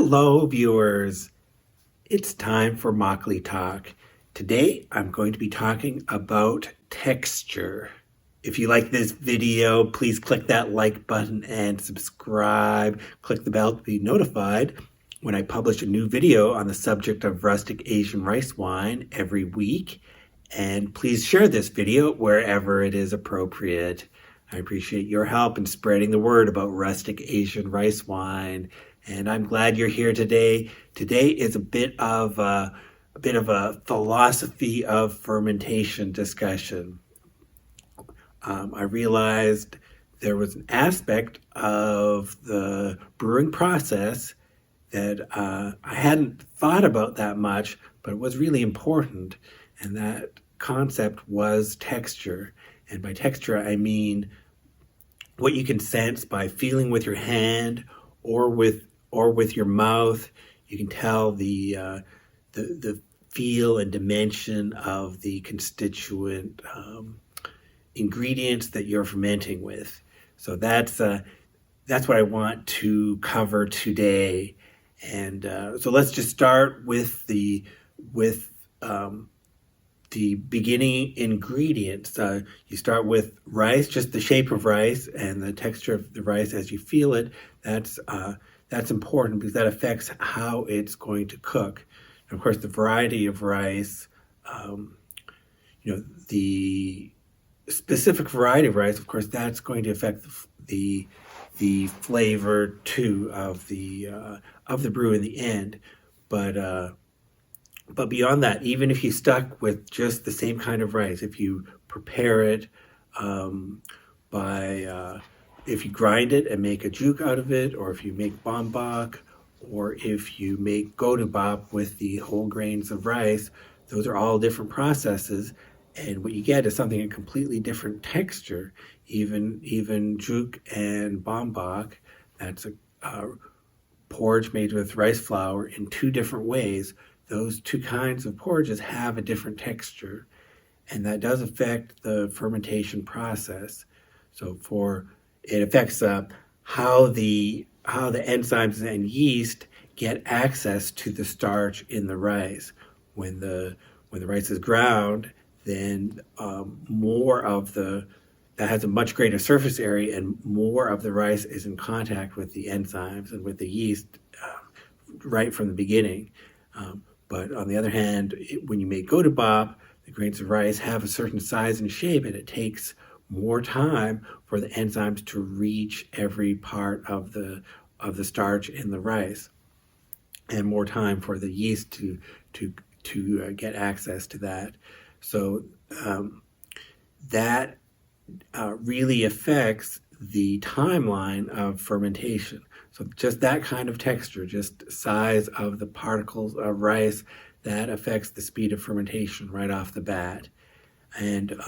Hello, viewers. It's time for Makgeolli Talk. Today, I'm going to be talking about texture. If you like this video, please click that like button and subscribe. Click the bell to be notified when I publish a new video on the subject of rustic Asian rice wine every week. And please share this video wherever it is appropriate. I appreciate your help in spreading the word about rustic Asian rice wine. And I'm glad you're here today. Today is a bit of a philosophy of fermentation discussion. I realized there was an aspect of the brewing process that I hadn't thought about that much, but it was really important. And that concept was texture. And by texture, I mean what you can sense by feeling with your hand or with your mouth. You can tell the feel and dimension of the constituent ingredients that you're fermenting with. So that's what I want to cover today. And so let's just start with the beginning ingredients. You start with rice, just the shape of rice and the texture of the rice as you feel it. That's important because that affects how it's going to cook. And of course, the variety of rice, the specific variety of rice, of course, that's going to affect the flavor too of the brew in the end. But beyond that, even if you stuck with just the same kind of rice, if you prepare it if you grind it and make a juk out of it, or if you make bambak, or if you make godabap with the whole grains of rice, those are all different processes. And what you get is something a completely different texture. Even juk and bambak, that's a porridge made with rice flour in two different ways. Those two kinds of porridges have a different texture, and that does affect the fermentation process. So it affects how the enzymes and yeast get access to the starch in the rice. When the rice is ground, then that has a much greater surface area, and more of the rice is in contact with the enzymes and with the yeast right from the beginning. But on the other hand, when you make godabap, the grains of rice have a certain size and shape, and it takes more time for the enzymes to reach every part of the starch in the rice, and more time for the yeast to get access to that. So that really affects the timeline of fermentation. So just that kind of texture, just size of the particles of rice, that affects the speed of fermentation right off the bat. And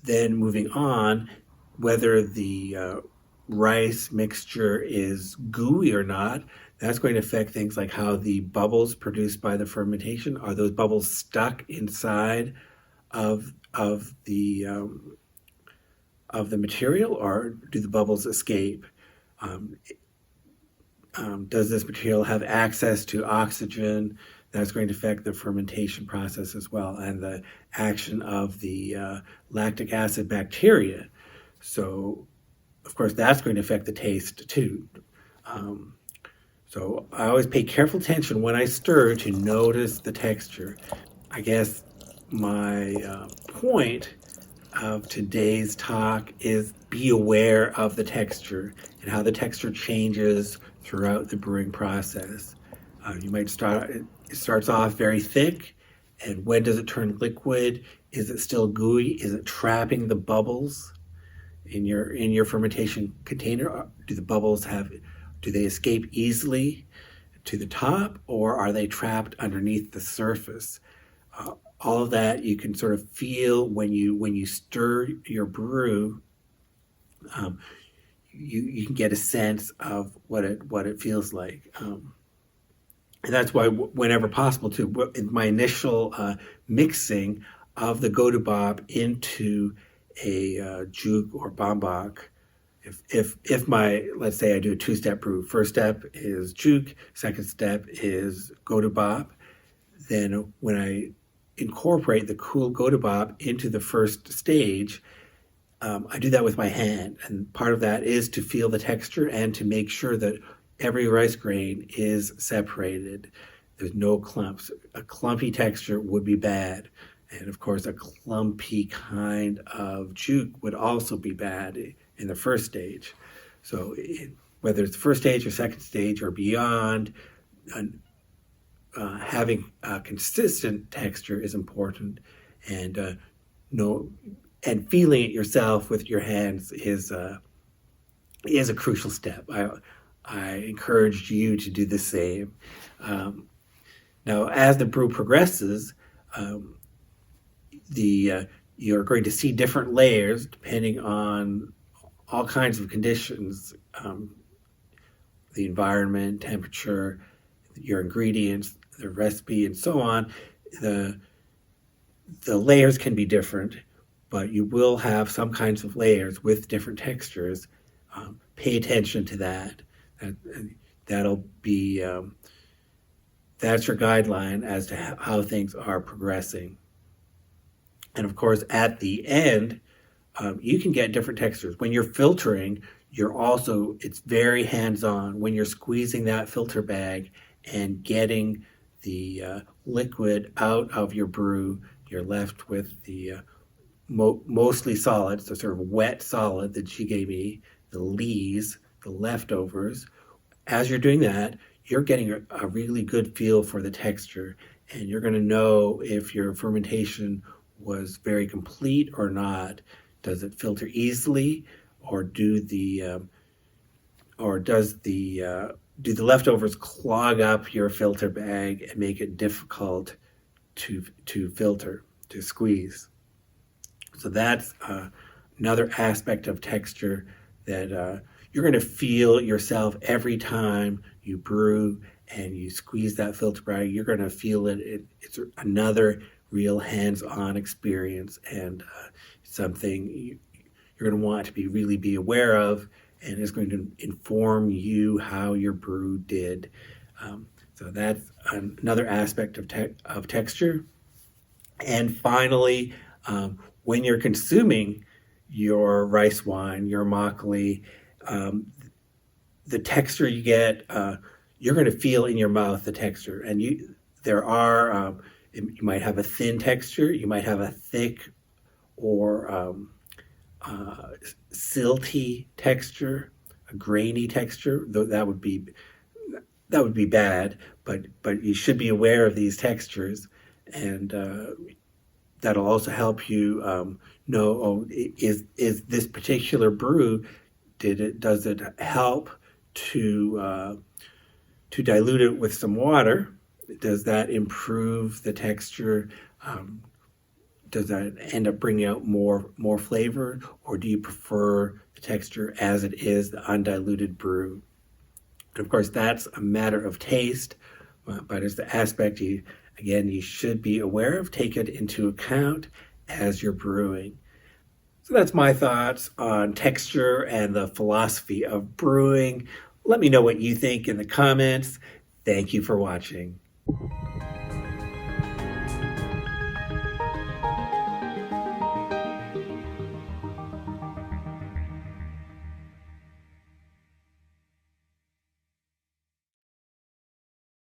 then moving on, whether the rice mixture is gooey or not, that's going to affect things like how the bubbles produced by the fermentation, are those bubbles stuck inside of the material, or do the bubbles escape? Does this material have access to oxygen? That's going to affect the fermentation process as well, and the action of the lactic acid bacteria. So, of course, that's going to affect the taste too. So I always pay careful attention when I stir to notice the texture. I guess my point of today's talk is be aware of the texture and how the texture changes throughout the brewing process. It starts off very thick, and when does it turn liquid? Is it still gooey? Is it trapping the bubbles in your fermentation container? Do the bubbles do they escape easily to the top, or are they trapped underneath the surface? All of that you can sort of feel when you stir your brew. You can get a sense of what it feels like, and that's why whenever possible, too, in my initial mixing of the godabap into a juk or bambak, If my, let's say I do a two-step brew, first step is juke, second step is go to bop, then when I incorporate the cool go to bop into the first stage, I do that with my hand. And part of that is to feel the texture and to make sure that every rice grain is separated. There's no clumps. A clumpy texture would be bad. And of course, a clumpy kind of juke would also be bad in the first stage. So whether it's the first stage or second stage or beyond, having a consistent texture is important, and and feeling it yourself with your hands is a crucial step. I encourage you to do the same. Now, as the brew progresses, you're going to see different layers depending on all kinds of conditions, the environment, temperature, your ingredients, the recipe, and so on. The layers can be different, but you will have some kinds of layers with different textures. Pay attention to that. That'll be that's your guideline as to how things are progressing. And of course, at the end, you can get different textures. When you're filtering, it's very hands-on. When you're squeezing that filter bag and getting the liquid out of your brew, you're left with the mostly solids, the sort of wet solid that she gave me, the lees, the leftovers. As you're doing that, you're getting a really good feel for the texture, and you're going to know if your fermentation was very complete or not. Does it filter easily, or does the leftovers clog up your filter bag and make it difficult to filter, to squeeze? So that's another aspect of texture that you're going to feel yourself every time you brew and you squeeze that filter bag. You're going to feel it. It's another real hands-on experience, and something you're going to want to really be aware of, and is going to inform you how your brew did. So that's another aspect of texture. And finally, when you're consuming your rice wine, your makgeolli, the texture you get, you're going to feel in your mouth the texture. And you might have a thin texture, you might have a thick or silty texture, a grainy texture. That would be bad, but you should be aware of these textures, and that'll also help you know, is this particular brew, does it help to dilute it with some water? Does that improve the texture? Does that end up bringing out more flavor, or do you prefer the texture as it is, the undiluted brew? And of course, that's a matter of taste, but it's the aspect you should be aware of, take it into account as you're brewing. So that's my thoughts on texture and the philosophy of brewing. Let me know what you think in the comments. Thank you for watching.